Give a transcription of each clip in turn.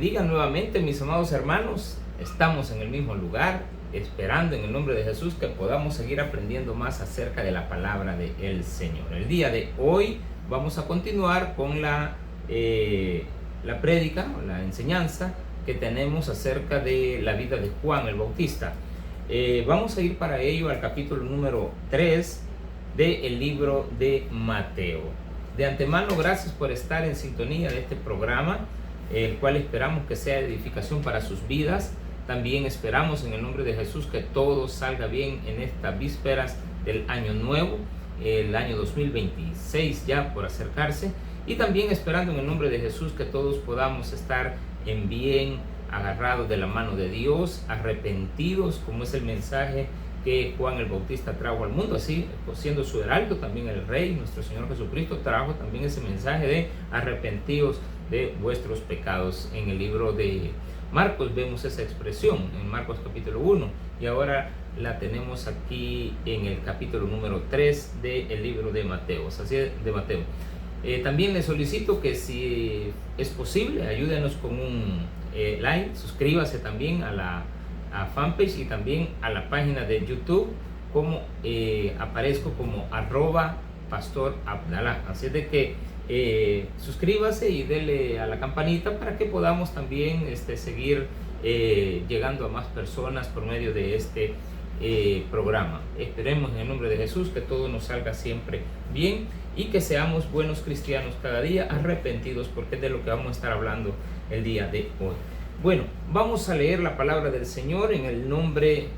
bendiga nuevamente, mis amados hermanos. Estamos en el mismo lugar, esperando en el nombre de Jesús que podamos seguir aprendiendo más acerca de la palabra del Señor. El día de hoy vamos a continuar con la prédica, la enseñanza que tenemos acerca de la vida de Juan el Bautista. Vamos a ir para ello al capítulo número 3 del libro de Mateo. De antemano, gracias por estar en sintonía de este programa, el cual esperamos que sea edificación para sus vidas. También esperamos en el nombre de Jesús que todo salga bien en estas vísperas del año nuevo, el año 2026 ya por acercarse, y también esperando en el nombre de Jesús que todos podamos estar en bien, agarrados de la mano de Dios, arrepentidos, como es el mensaje que Juan el Bautista trajo al mundo, así siendo su heraldo, también el Rey, nuestro Señor Jesucristo, trajo también ese mensaje de arrepentidos de vuestros pecados. En el libro de Marcos vemos esa expresión, en Marcos capítulo 1, y ahora la tenemos aquí en el capítulo número 3 del libro de Mateo. También les solicito que, si es posible, ayúdenos con un like, suscríbase también a la fanpage y también a la página de YouTube, como aparezco como @pastorabdalá. Así de que suscríbase y dele a la campanita para que podamos también seguir llegando a más personas por medio de este programa. Esperemos en el nombre de Jesús que todo nos salga siempre bien y que seamos buenos cristianos cada día, arrepentidos, porque es de lo que vamos a estar hablando el día de hoy. Bueno, vamos a leer la palabra del Señor en el nombre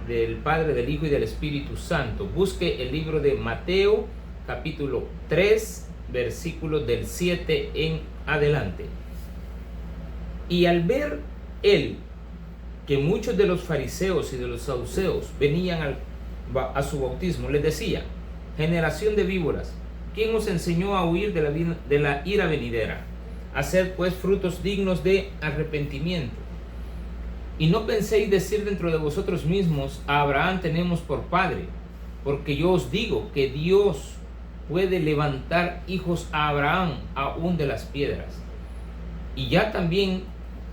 del Padre, del Hijo y del Espíritu Santo. Busque el libro de Mateo, capítulo 3, versículos del 7 en adelante. Y al ver él que muchos de los fariseos y de los saduceos venían a su bautismo, les decía: generación de víboras, ¿quién os enseñó a huir de la ira venidera? Haced pues frutos dignos de arrepentimiento. Y no penséis decir dentro de vosotros mismos: a Abraham tenemos por padre, porque yo os digo que Dios puede levantar hijos a Abraham aún de las piedras. Y ya también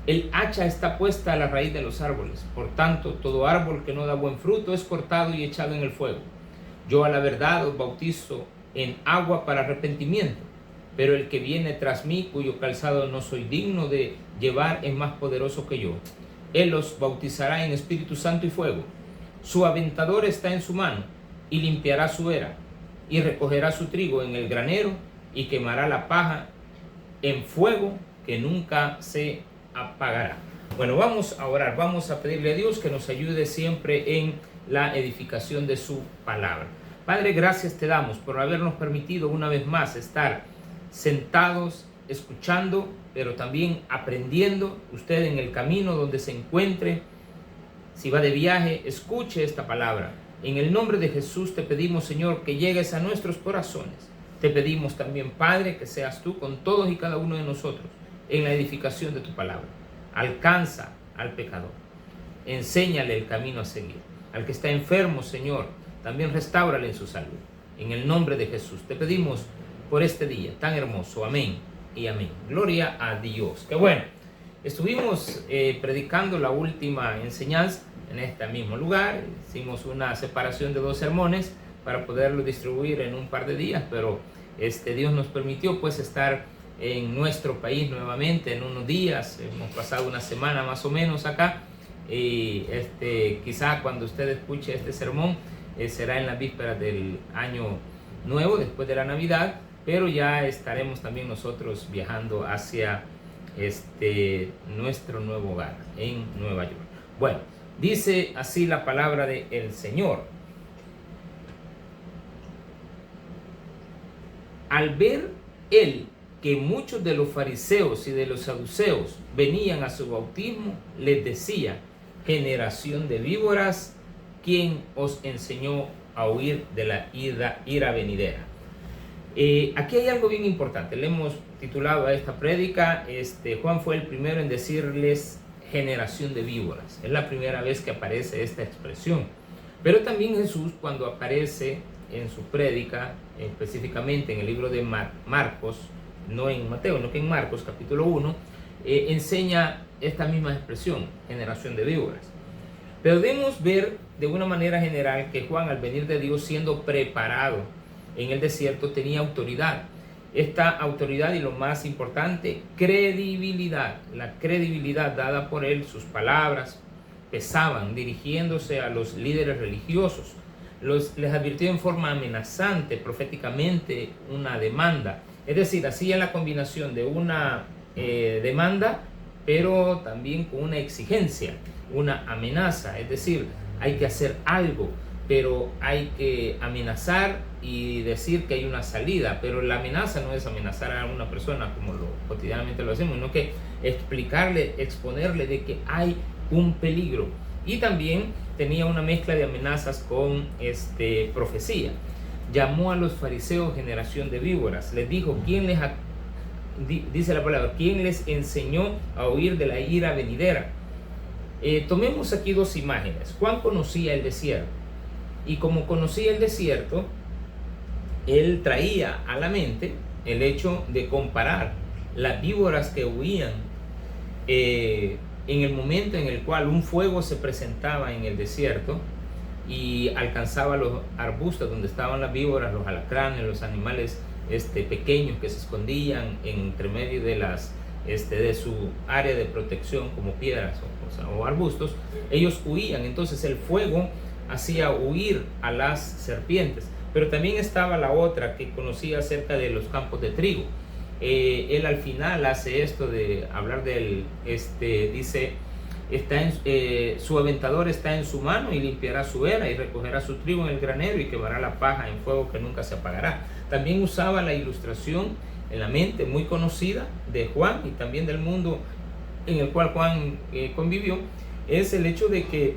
el hacha está puesta a la raíz de los árboles. Por tanto, todo árbol que no da buen fruto es cortado y echado en el fuego. Yo a la verdad os bautizo en agua para arrepentimiento, pero el que viene tras mí, cuyo calzado no soy digno de llevar, es más poderoso que yo. Él os bautizará en Espíritu Santo y fuego. Su aventador está en su mano, y limpiará su era, y recogerá su trigo en el granero, y quemará la paja en fuego que nunca se apagará. Bueno, vamos a orar, vamos a pedirle a Dios que nos ayude siempre en la edificación de su palabra. Padre, gracias te damos por habernos permitido una vez más estar sentados, escuchando, pero también aprendiendo. Usted en el camino donde se encuentre, si va de viaje, escuche esta palabra. En el nombre de Jesús te pedimos, Señor, que llegues a nuestros corazones. Te pedimos también, Padre, que seas tú con todos y cada uno de nosotros en la edificación de tu palabra. Alcanza al pecador, enséñale el camino a seguir. Al que está enfermo, Señor, también restáurale en su salud. En el nombre de Jesús te pedimos por este día tan hermoso. Amén y amén. Gloria a Dios. Qué bueno. Estuvimos predicando la última enseñanza en este mismo lugar. Hicimos una separación de 2 sermones para poderlo distribuir en un par de días, pero Dios nos permitió pues estar en nuestro país nuevamente en unos días. Hemos pasado una semana más o menos acá, y quizá cuando usted escuche este sermón será en las vísperas del año nuevo, después de la Navidad, pero ya estaremos también nosotros viajando hacia nuestro nuevo hogar en Nueva York. Bueno, dice así la palabra del Señor: al ver él que muchos de los fariseos y de los saduceos venían a su bautismo, les decía: generación de víboras, ¿quién os enseñó a huir de la ira venidera? Aquí hay algo bien importante. Le hemos titulado a esta prédica, Juan fue el primero en decirles generación de víboras. Es la primera vez que aparece esta expresión. Pero también Jesús, cuando aparece en su prédica, específicamente en el libro de Marcos, no en Mateo, no que en Marcos capítulo 1, enseña esta misma expresión, generación de víboras. Pero debemos ver de una manera general que Juan, al venir de Dios siendo preparado en el desierto, tenía autoridad. Esta autoridad, y lo más importante, credibilidad. La credibilidad dada por él, sus palabras pesaban dirigiéndose a los líderes religiosos. Les advirtió en forma amenazante, proféticamente, una demanda. Es decir, hacía la combinación de una demanda, pero también con una exigencia, una amenaza. Es decir, hay que hacer algo, pero hay que amenazar y decir que hay una salida. Pero la amenaza no es amenazar a una persona como cotidianamente lo hacemos, sino que explicarle, exponerle de que hay un peligro. Y también tenía una mezcla de amenazas con profecía. Llamó a los fariseos generación de víboras. Les dijo, dice la palabra, ¿quién les enseñó a huir de la ira venidera? Tomemos aquí dos imágenes. Juan conocía el desierto, y como conocía el desierto, él traía a la mente el hecho de comparar las víboras que huían en el momento en el cual un fuego se presentaba en el desierto y alcanzaba los arbustos donde estaban las víboras, los alacranes, los animales pequeños que se escondían entre medio de de su área de protección, como piedras o arbustos. Ellos huían. Entonces el fuego hacía huir a las serpientes. Pero también estaba la otra que conocía acerca de los campos de trigo. Él al final hace esto de hablar del, dice, su aventador está en su mano y limpiará su era y recogerá su trigo en el granero y quemará la paja en fuego que nunca se apagará. También usaba la ilustración en la mente muy conocida de Juan y también del mundo en el cual Juan convivió, es el hecho de que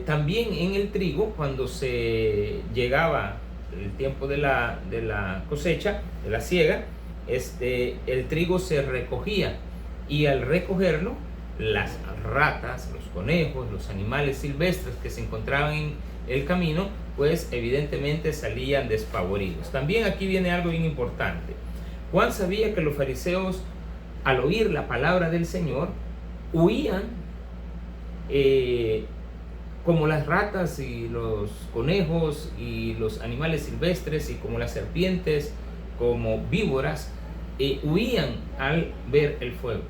también en el trigo, cuando se llegaba el tiempo de la cosecha, de la siega, el trigo se recogía, y al recogerlo, las ratas, los conejos, los animales silvestres que se encontraban en el camino, pues evidentemente salían despavoridos. También aquí viene algo bien importante. Juan sabía que los fariseos, al oír la palabra del Señor, huían como las ratas y los conejos y los animales silvestres, y como las serpientes, como víboras, huían al ver el fuego,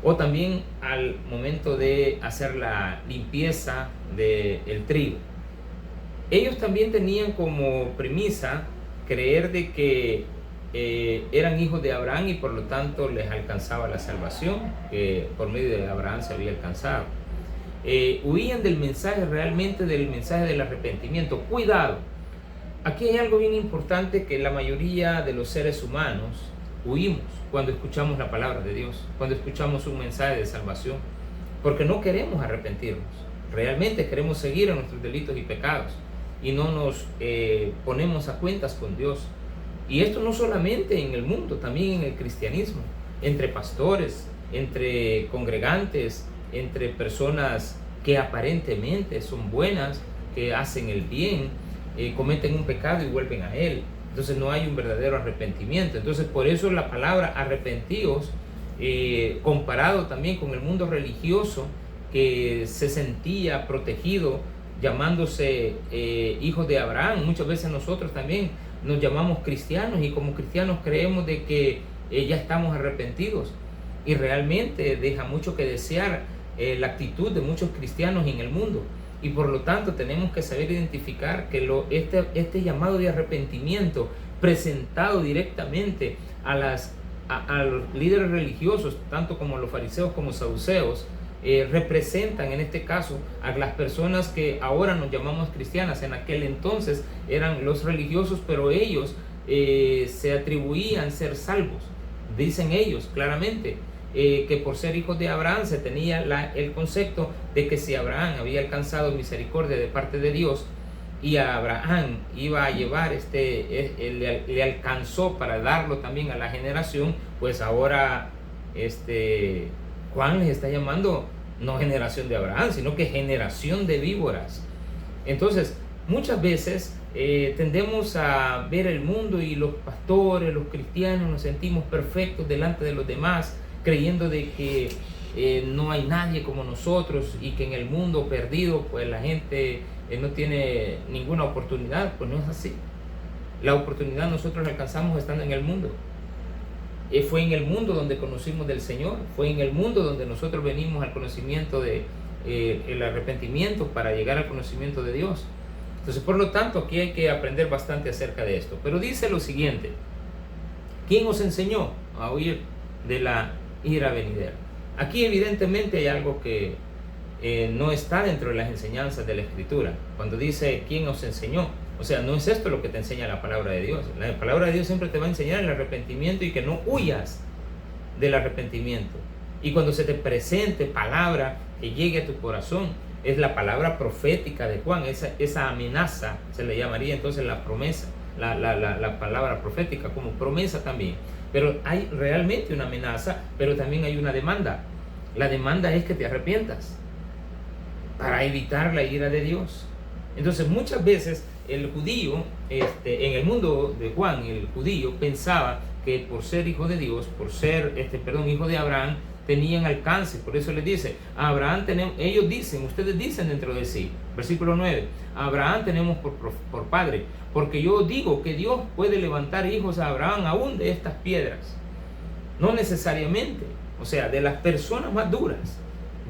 o también al momento de hacer la limpieza del trigo. Ellos también tenían como premisa creer de que eran hijos de Abraham y por lo tanto les alcanzaba la salvación, que por medio de Abraham se había alcanzado. Huían del mensaje, realmente del mensaje del arrepentimiento. Cuidado, aquí hay algo bien importante, que la mayoría de los seres humanos huimos cuando escuchamos la palabra de Dios, cuando escuchamos un mensaje de salvación, porque no queremos arrepentirnos. Realmente queremos seguir en nuestros delitos y pecados y no nos ponemos a cuentas con Dios. Y esto no solamente en el mundo, también en el cristianismo, entre pastores, entre congregantes, entre personas que aparentemente son buenas, que hacen el bien, cometen un pecado y vuelven a él. Entonces no hay un verdadero arrepentimiento. Entonces por eso la palabra arrepentíos, comparado también con el mundo religioso que se sentía protegido llamándose hijos de Abraham. Muchas veces nosotros también nos llamamos cristianos y como cristianos creemos de que ya estamos arrepentidos, y realmente deja mucho que desear la actitud de muchos cristianos en el mundo. Y por lo tanto tenemos que saber identificar que este llamado de arrepentimiento presentado directamente a los líderes religiosos, tanto como los fariseos como saduceos, representan en este caso a las personas que ahora nos llamamos cristianas. En aquel entonces eran los religiosos, pero ellos se atribuían ser salvos. Dicen ellos claramente que por ser hijos de Abraham se tenía el concepto de que si Abraham había alcanzado misericordia de parte de Dios y a Abraham iba a llevar le alcanzó para darlo también a la generación, pues ahora Juan les está llamando no generación de Abraham, sino que generación de víboras. Entonces muchas veces tendemos a ver el mundo y los pastores, los cristianos, nos sentimos perfectos delante de los demás creyendo de que no hay nadie como nosotros y que en el mundo perdido pues la gente no tiene ninguna oportunidad. Pues no es así. La oportunidad nosotros la alcanzamos estando en el mundo. Fue en el mundo donde conocimos del Señor, fue en el mundo donde nosotros venimos al conocimiento de el arrepentimiento para llegar al conocimiento de Dios. Entonces, por lo tanto, aquí hay que aprender bastante acerca de esto. Pero dice lo siguiente: ¿quién os enseñó a huir de la ira venidera? Aquí evidentemente hay algo que no está dentro de las enseñanzas de la Escritura. Cuando dice ¿quién os enseñó? O sea, no es esto lo que te enseña la palabra de Dios. La palabra de Dios siempre te va a enseñar el arrepentimiento y que no huyas del arrepentimiento. Y cuando se te presente palabra que llegue a tu corazón, es la palabra profética de Juan, esa amenaza se le llamaría entonces la promesa, la palabra profética como promesa también. Pero hay realmente una amenaza, pero también hay una demanda. La demanda es que te arrepientas para evitar la ira de Dios. Entonces muchas veces el judío, en el mundo de Juan, el judío pensaba que por ser hijo de Dios, por ser, hijo de Abraham, tenían alcance. Por eso les dice, a Abraham tenemos, ellos dicen, ustedes dicen dentro de sí, versículo 9, a Abraham tenemos por padre, porque yo digo que Dios puede levantar hijos a Abraham aún de estas piedras. No necesariamente, o sea, de las personas más duras,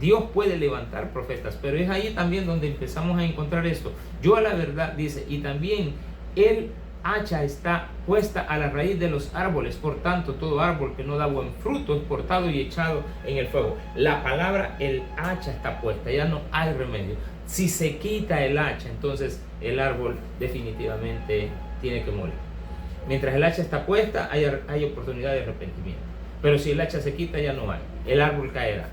Dios puede levantar profetas, pero es ahí también donde empezamos a encontrar esto. Yo a la verdad, dice, y también el hacha está puesta a la raíz de los árboles, por tanto todo árbol que no da buen fruto es cortado y echado en el fuego. La palabra el hacha está puesta, ya no hay remedio. Si se quita el hacha, entonces el árbol definitivamente tiene que morir. Mientras el hacha está puesta, hay oportunidad de arrepentimiento, pero si el hacha se quita, ya no hay, el árbol caerá,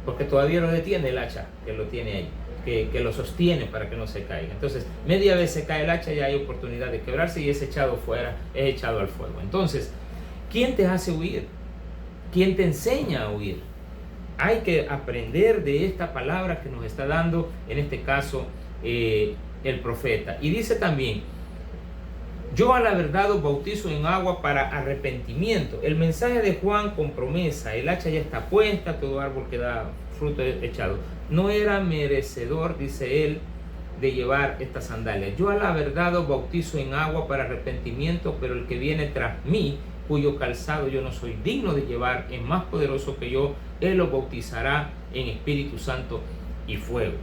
porque todavía lo detiene el hacha que lo tiene ahí, que lo sostiene para que no se caiga. Entonces, media vez se cae el hacha, ya hay oportunidad de quebrarse y es echado fuera, es echado al fuego. Entonces, ¿quién te hace huir? ¿Quién te enseña a huir? Hay que aprender de esta palabra que nos está dando, en este caso, el profeta. Y dice también, yo a la verdad os bautizo en agua para arrepentimiento. El mensaje de Juan con promesa, el hacha ya está puesta, todo árbol que da fruto echado. No era merecedor, dice él, de llevar estas sandalias. Yo a la verdad os bautizo en agua para arrepentimiento, pero el que viene tras mí, cuyo calzado yo no soy digno de llevar, es más poderoso que yo, él los bautizará en Espíritu Santo y fuego.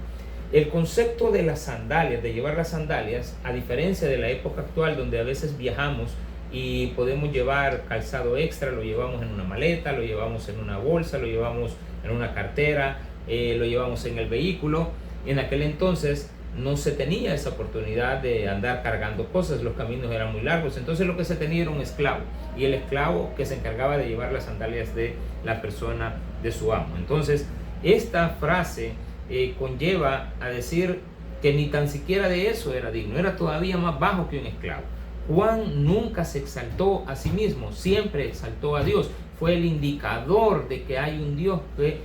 El concepto de las sandalias, de llevar las sandalias, a diferencia de la época actual donde a veces viajamos y podemos llevar calzado extra, lo llevamos en una maleta, lo llevamos en una bolsa, lo llevamos en una cartera, lo llevamos en el vehículo. En aquel entonces no se tenía esa oportunidad de andar cargando cosas, los caminos eran muy largos, entonces lo que se tenía era un esclavo, y el esclavo que se encargaba de llevar las sandalias de la persona, de su amo. Entonces esta frase conlleva a decir que ni tan siquiera de eso era digno, era todavía más bajo que un esclavo. Juan nunca se exaltó a sí mismo, siempre exaltó a Dios. Fue el indicador de que hay un Dios que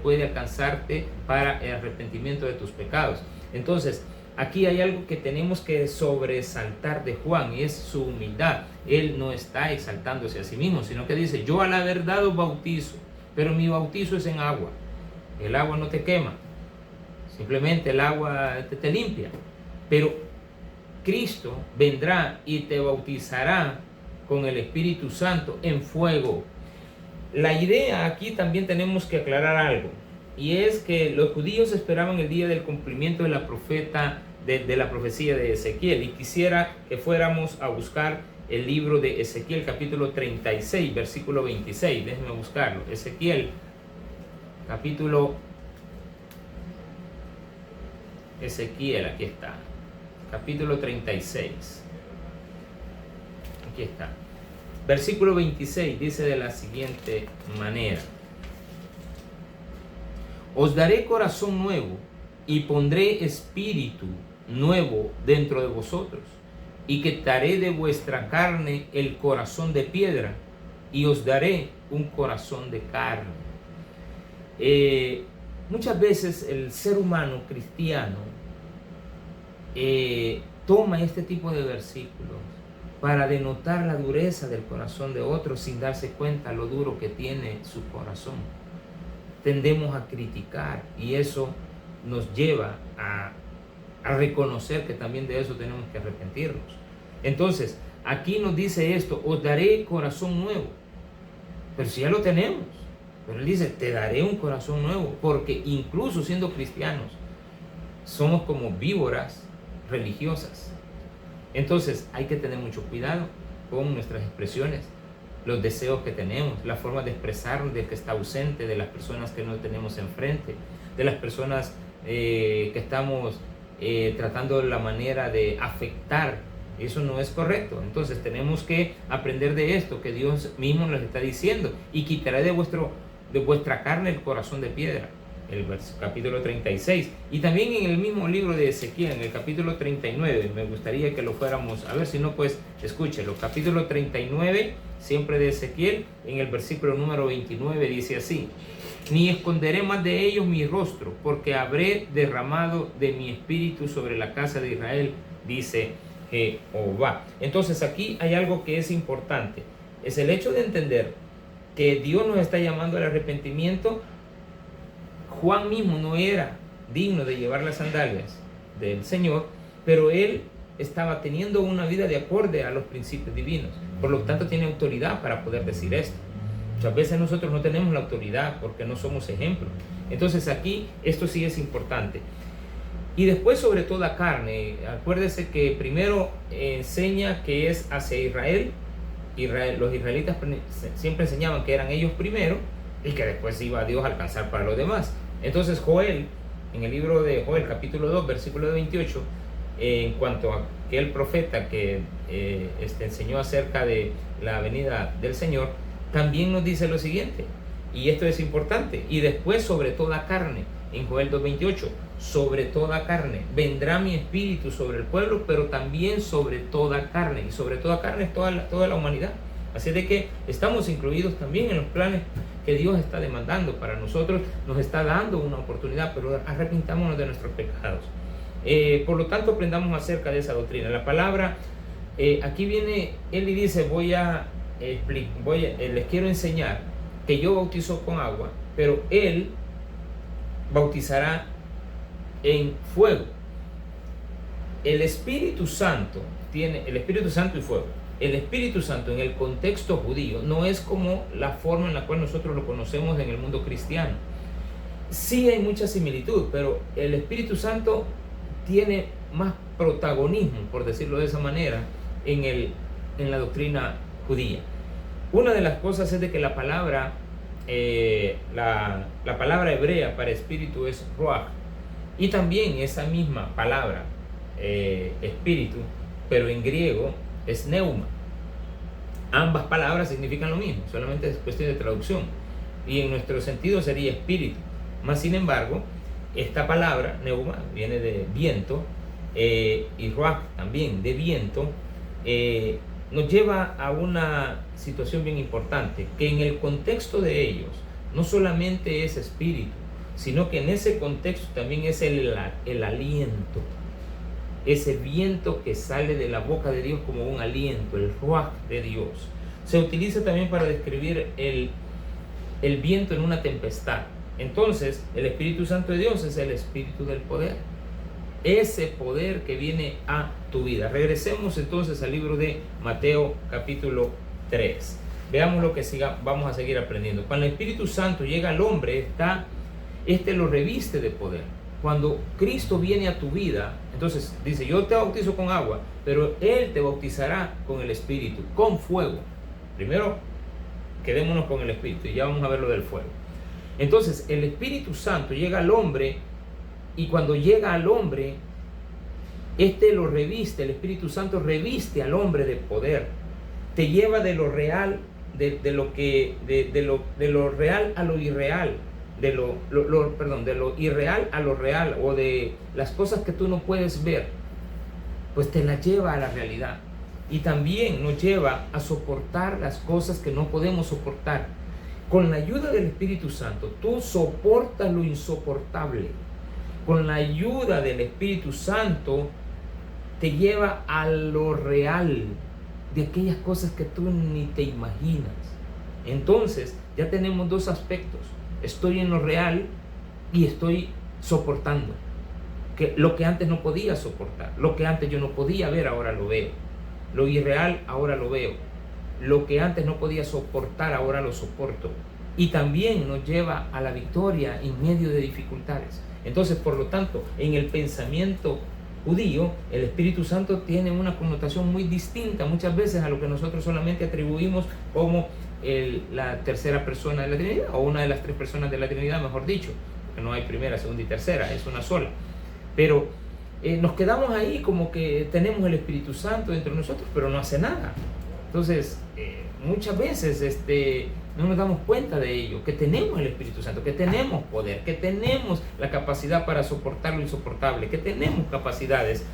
puede alcanzarte para el arrepentimiento de tus pecados. Entonces, aquí hay algo que tenemos que sobresaltar de Juan, y es su humildad. Él no está exaltándose a sí mismo, sino que dice, yo a la verdad os bautizo, pero mi bautizo es en agua. El agua no te quema, simplemente el agua te limpia, pero Cristo vendrá y te bautizará con el Espíritu Santo en fuego. La idea aquí también tenemos que aclarar algo, y es que los judíos esperaban el día del cumplimiento de la profecía de Ezequiel, y quisiera que fuéramos a buscar el libro de Ezequiel capítulo 36 versículo 26. Déjenme buscarlo. Ezequiel aquí está, capítulo 36, aquí está, versículo 26, dice de la siguiente manera: os daré corazón nuevo y pondré espíritu nuevo dentro de vosotros, y quitaré de vuestra carne el corazón de piedra y os daré un corazón de carne. Muchas veces el ser humano cristiano toma este tipo de versículos para denotar la dureza del corazón de otros sin darse cuenta lo duro que tiene su corazón. Tendemos a criticar y eso nos lleva a reconocer que también de eso tenemos que arrepentirnos. Entonces, aquí nos dice esto: os daré corazón nuevo. Pero si ya lo tenemos. Pero él dice: te daré un corazón nuevo. Porque incluso siendo cristianos, somos como víboras religiosas. Entonces hay que tener mucho cuidado con nuestras expresiones, los deseos que tenemos, la forma de expresarnos del que está ausente, de las personas que no tenemos enfrente, de las personas que estamos tratando la manera de afectar. Eso no es correcto. Entonces tenemos que aprender de esto, que Dios mismo nos está diciendo: y quitaré de vuestra carne el corazón de piedra. El capítulo 36. Y también en el mismo libro de Ezequiel, en el capítulo 39, me gustaría que lo fuéramos a ver, si no pues escúchelo. Capítulo 39, siempre de Ezequiel, en el versículo número 29 dice así: ni esconderé más de ellos mi rostro, porque habré derramado de mi espíritu sobre la casa de Israel, dice Jehová. Entonces aquí hay algo que es importante, es el hecho de entender que Dios nos está llamando al arrepentimiento. Juan mismo no era digno de llevar las sandalias del Señor, pero él estaba teniendo una vida de acorde a los principios divinos. Por lo tanto, tiene autoridad para poder decir esto. Muchas veces nosotros no tenemos la autoridad porque no somos ejemplos. Entonces aquí esto sí es importante. Y después, sobre toda carne, acuérdese que primero enseña que es hacia Israel. Los israelitas siempre enseñaban que eran ellos primero y que después iba a Dios a alcanzar para los demás. Entonces Joel, en el libro de Joel, capítulo 2, versículo 28, en cuanto a aquel profeta que enseñó acerca de la venida del Señor, también nos dice lo siguiente, y esto es importante: y después sobre toda carne, en Joel 2:28, sobre toda carne vendrá mi espíritu sobre el pueblo, pero también sobre toda carne, y sobre toda carne es toda la humanidad. Así de que estamos incluidos también en los planes que Dios está demandando para nosotros, nos está dando una oportunidad, pero arrepintámonos de nuestros pecados. Por lo tanto, aprendamos acerca de esa doctrina. La palabra, aquí viene él y dice: les quiero enseñar que yo bautizo con agua, pero él bautizará en fuego. El Espíritu Santo tiene el Espíritu Santo y fuego. El Espíritu Santo en el contexto judío no es como la forma en la cual nosotros lo conocemos en el mundo cristiano. Sí hay mucha similitud, pero el Espíritu Santo tiene más protagonismo, por decirlo de esa manera, en la doctrina judía. Una de las cosas es de que la palabra hebrea para espíritu es ruach, y también esa misma palabra espíritu, pero en griego es neuma. Ambas palabras significan lo mismo, solamente es cuestión de traducción, y en nuestro sentido sería espíritu. Más sin embargo, esta palabra neuma viene de viento, y ruach también de viento. Nos lleva a una situación bien importante, que en el contexto de ellos no solamente es espíritu, sino que en ese contexto también es el aliento, ese viento que sale de la boca de Dios como un aliento, el ruaj de Dios. Se utiliza también para describir el viento en una tempestad. Entonces, el Espíritu Santo de Dios es el espíritu del poder, ese poder que viene a tu vida. Regresemos entonces al libro de Mateo capítulo 3. Veamos lo que vamos a seguir aprendiendo. Cuando el Espíritu Santo llega al hombre, lo reviste de poder. Cuando Cristo viene a tu vida, entonces dice: yo te bautizo con agua, pero Él te bautizará con el Espíritu, con fuego. Primero, quedémonos con el Espíritu y ya vamos a ver lo del fuego. Entonces, el Espíritu Santo llega al hombre, y cuando llega al hombre, lo reviste, el Espíritu Santo reviste al hombre de poder. Te lleva de lo real, de lo real a lo irreal. De lo irreal a lo real, o de las cosas que tú no puedes ver, pues te las lleva a la realidad. Y también nos lleva a soportar las cosas que no podemos soportar. Con la ayuda del Espíritu Santo, tú soportas lo insoportable. Con la ayuda del Espíritu Santo, te lleva a lo real. de aquellas cosas que tú ni te imaginas. Entonces ya tenemos dos aspectos: estoy en lo real y estoy soportando que lo que antes no podía soportar, lo que antes yo no podía ver, ahora lo veo. Lo irreal, ahora lo veo. Lo que antes no podía soportar, ahora lo soporto. Y también nos lleva a la victoria en medio de dificultades. Entonces, por lo tanto, en el pensamiento judío, el Espíritu Santo tiene una connotación muy distinta muchas veces a lo que nosotros solamente atribuimos como la tercera persona de la Trinidad, o una de las tres personas de la Trinidad, mejor dicho, porque no hay primera, segunda y tercera, es una sola. Pero nos quedamos ahí como que tenemos el Espíritu Santo dentro de nosotros, pero no hace nada. Entonces, muchas veces no nos damos cuenta de ello, que tenemos el Espíritu Santo, que tenemos poder, que tenemos la capacidad para soportar lo insoportable, que tenemos capacidades.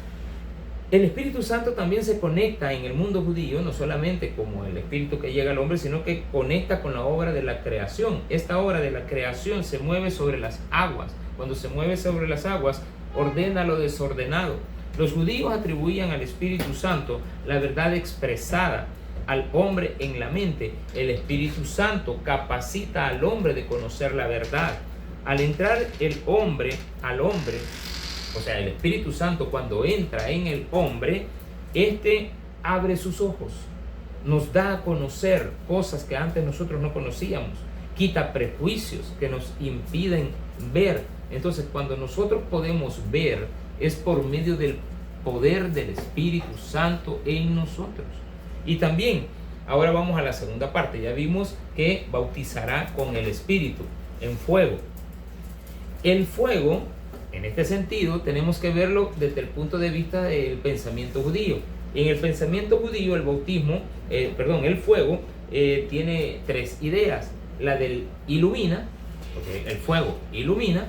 El Espíritu Santo también se conecta en el mundo judío, no solamente como el Espíritu que llega al hombre, sino que conecta con la obra de la creación. Esta obra de la creación se mueve sobre las aguas. Cuando se mueve sobre las aguas, ordena lo desordenado. Los judíos atribuían al Espíritu Santo la verdad expresada al hombre en la mente. El Espíritu Santo capacita al hombre de conocer la verdad. Al entrar el hombre al hombre, o sea, el Espíritu Santo cuando entra en el hombre, abre sus ojos, nos da a conocer cosas que antes nosotros no conocíamos, quita prejuicios que nos impiden ver. Entonces, cuando nosotros podemos ver, es por medio del poder del Espíritu Santo en nosotros. Y también, ahora vamos a la segunda parte. Ya vimos que bautizará con el Espíritu, en fuego. El fuego, en este sentido, tenemos que verlo desde el punto de vista del pensamiento judío. En el pensamiento judío, el fuego tiene tres ideas. La del ilumina, porque el fuego ilumina,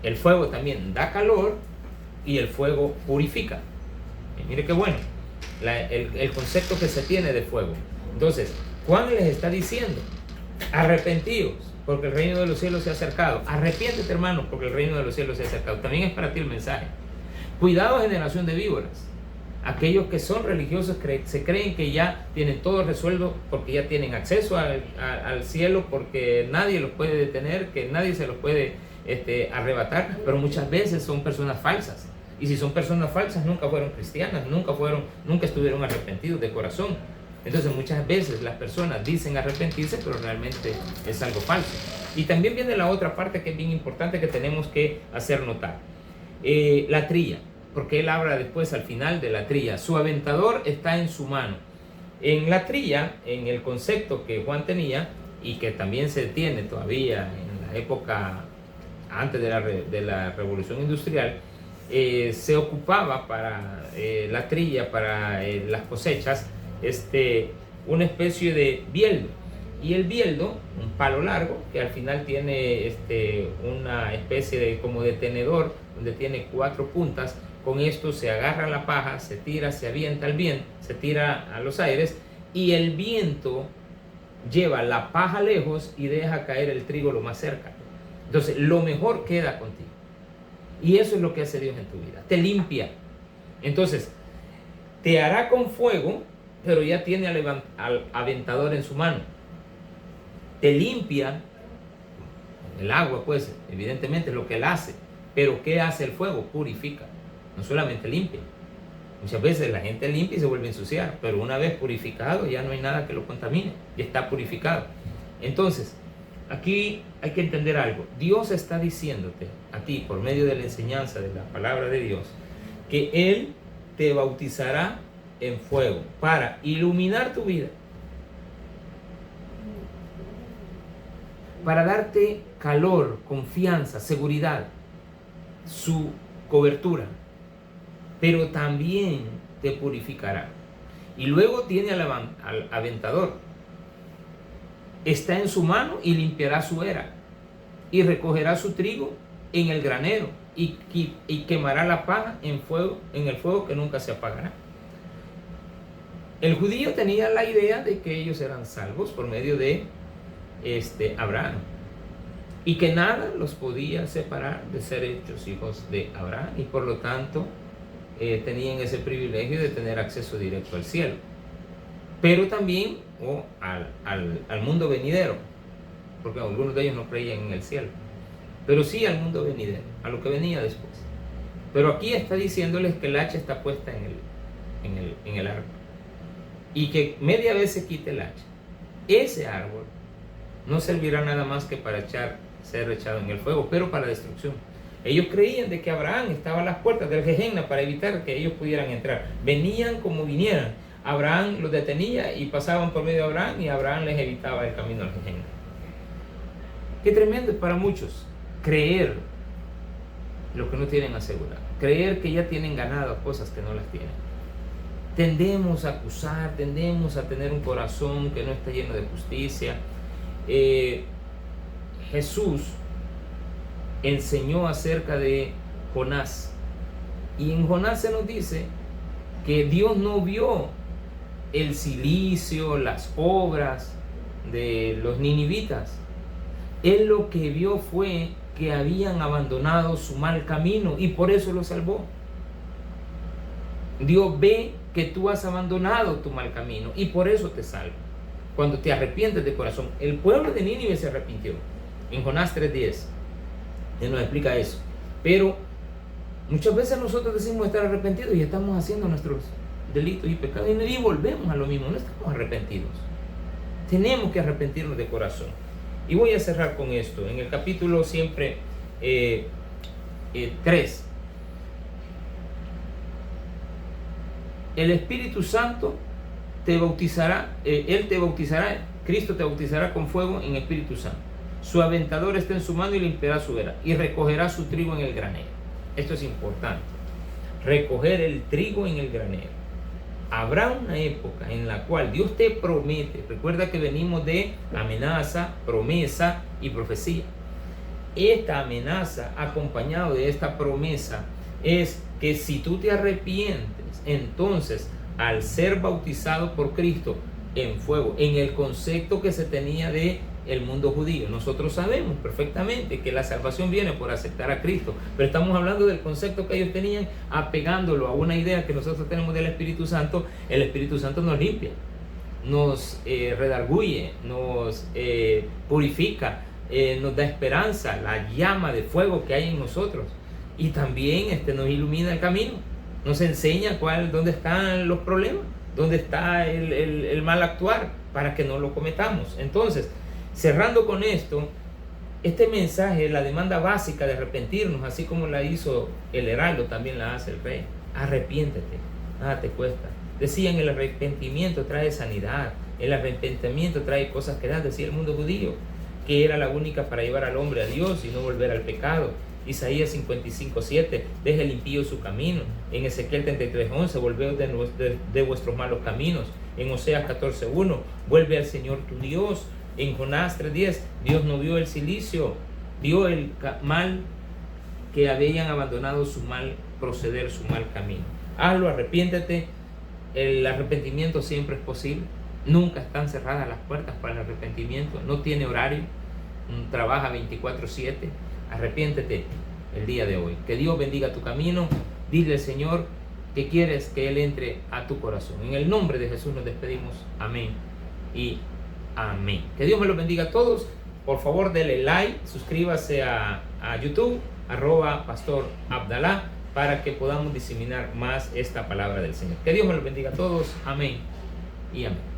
el fuego también da calor y el fuego purifica. Y mire qué bueno el concepto que se tiene de fuego. Entonces, Juan les está diciendo: arrepentíos, porque el reino de los cielos se ha acercado. Arrepiéntete, hermano, porque el reino de los cielos se ha acercado. También es para ti el mensaje. Cuidado, generación de víboras. Aquellos que son religiosos se creen que ya tienen todo resuelto, porque ya tienen acceso al cielo, porque nadie los puede detener, que nadie se los puede arrebatar, pero muchas veces son personas falsas. Y si son personas falsas, nunca fueron cristianas, nunca estuvieron arrepentidos de corazón. Entonces muchas veces las personas dicen arrepentirse, pero realmente es algo falso. Y también viene la otra parte que es bien importante, que tenemos que hacer notar. La trilla, porque él habla después al final de la trilla. Su aventador está en su mano. En la trilla, en el concepto que Juan tenía, y que también se tiene todavía en la época antes de la revolución industrial, se ocupaba para la trilla, para las cosechas, una especie de bieldo. Y el bieldo, un palo largo, que al final tiene una especie de como de tenedor, donde tiene 4 puntas. Con esto se agarra la paja, se tira, se avienta al viento, se tira a los aires, y el viento lleva la paja lejos y deja caer el trigo lo más cerca. Entonces, lo mejor queda contigo. Y eso es lo que hace Dios en tu vida. Te limpia. Entonces, te hará con fuego, pero ya tiene al aventador en su mano. Te limpia. El agua, pues, evidentemente es lo que él hace. Pero ¿qué hace el fuego? Purifica. No solamente limpia. Muchas veces la gente limpia y se vuelve a ensuciar, pero una vez purificado ya no hay nada que lo contamine. Ya está purificado. Entonces, aquí hay que entender algo. Dios está diciéndote a ti, por medio de la enseñanza de la palabra de Dios, que Él te bautizará en fuego para iluminar tu vida, para darte calor, confianza, seguridad, su cobertura, pero también te purificará. Y luego tiene al aventador. Está en su mano y limpiará su era, y recogerá su trigo en el granero, y quemará la paja en el fuego que nunca se apagará. El judío tenía la idea de que ellos eran salvos por medio de Abraham, y que nada los podía separar de ser hechos hijos de Abraham, y por lo tanto tenían ese privilegio de tener acceso directo al cielo. pero también al mundo venidero, porque algunos de ellos no creían en el cielo, pero sí al mundo venidero, a lo que venía después. Pero aquí está diciéndoles que el hacha está puesta en el árbol, y que media vez se quite el hacha, ese árbol no servirá nada más que para ser echado en el fuego, pero para destrucción. Ellos creían de que Abraham estaba a las puertas del Gehenna para evitar que ellos pudieran entrar. Venían como vinieran. Abraham los detenía y pasaban por medio de Abraham, y Abraham les evitaba el camino al Gehenna. Qué tremendo es para muchos creer lo que no tienen asegurado. Creer que ya tienen ganado cosas que no las tienen. Tendemos a acusar, tendemos a tener un corazón que no está lleno de justicia. Jesús enseñó acerca de Jonás, y en Jonás se nos dice que Dios no vio el cilicio, las obras de los ninivitas. Él lo que vio fue que habían abandonado su mal camino, y por eso lo salvó. Dios ve que tú has abandonado tu mal camino, y por eso te salva. Cuando te arrepientes de corazón. El pueblo de Nínive se arrepintió. En Jonás 3:10 Él nos explica eso. Pero muchas veces nosotros decimos estar arrepentidos y estamos haciendo nuestros delitos y pecados y volvemos a lo mismo. No estamos arrepentidos. Tenemos que arrepentirnos de corazón. Y voy a cerrar con esto. En el capítulo 3, el Espíritu Santo te bautizará, Él te bautizará, Cristo te bautizará con fuego en Espíritu Santo. Su aventador está en su mano y limpiará su era, y recogerá su trigo en el granero. Esto es importante. Recoger el trigo en el granero. Habrá una época en la cual Dios te promete. Recuerda que venimos de amenaza, promesa y profecía. Esta amenaza acompañado de esta promesa es que si tú te arrepientes, entonces al ser bautizado por Cristo en fuego, en el concepto que se tenía de el mundo judío, nosotros sabemos perfectamente que la salvación viene por aceptar a Cristo, pero estamos hablando del concepto que ellos tenían, apegándolo a una idea que nosotros tenemos del Espíritu Santo. El Espíritu Santo nos limpia, nos redarguye, nos purifica, nos da esperanza, la llama de fuego que hay en nosotros, y también nos ilumina el camino, nos enseña dónde están los problemas, dónde está el mal actuar, para que no lo cometamos. Entonces, cerrando con esto, este mensaje, la demanda básica de arrepentirnos, así como la hizo el heraldo, también la hace el rey. Arrepiéntete, nada te cuesta. Decían, el arrepentimiento trae sanidad, el arrepentimiento trae cosas que das, decía el mundo judío, que era la única para llevar al hombre a Dios y no volver al pecado. Isaías 55:7, deje el impío su camino. En Ezequiel 33:11, volveos de vuestros malos caminos. En Oseas 14:1, vuelve al Señor tu Dios. En Jonás 3:10, Dios no vio el cilicio, vio el mal, que habían abandonado su mal proceder, su mal camino. Hazlo, arrepiéntete. El arrepentimiento siempre es posible. Nunca están cerradas las puertas para el arrepentimiento. No tiene horario. Trabaja 24/7. Arrepiéntete el día de hoy. Que Dios bendiga tu camino. Dile al Señor que quieres que Él entre a tu corazón. En el nombre de Jesús nos despedimos. Amén y amén. Que Dios me los bendiga a todos. Por favor, denle like, suscríbase a YouTube, @Pastor Abdalá, para que podamos diseminar más esta palabra del Señor. Que Dios me los bendiga a todos. Amén y amén.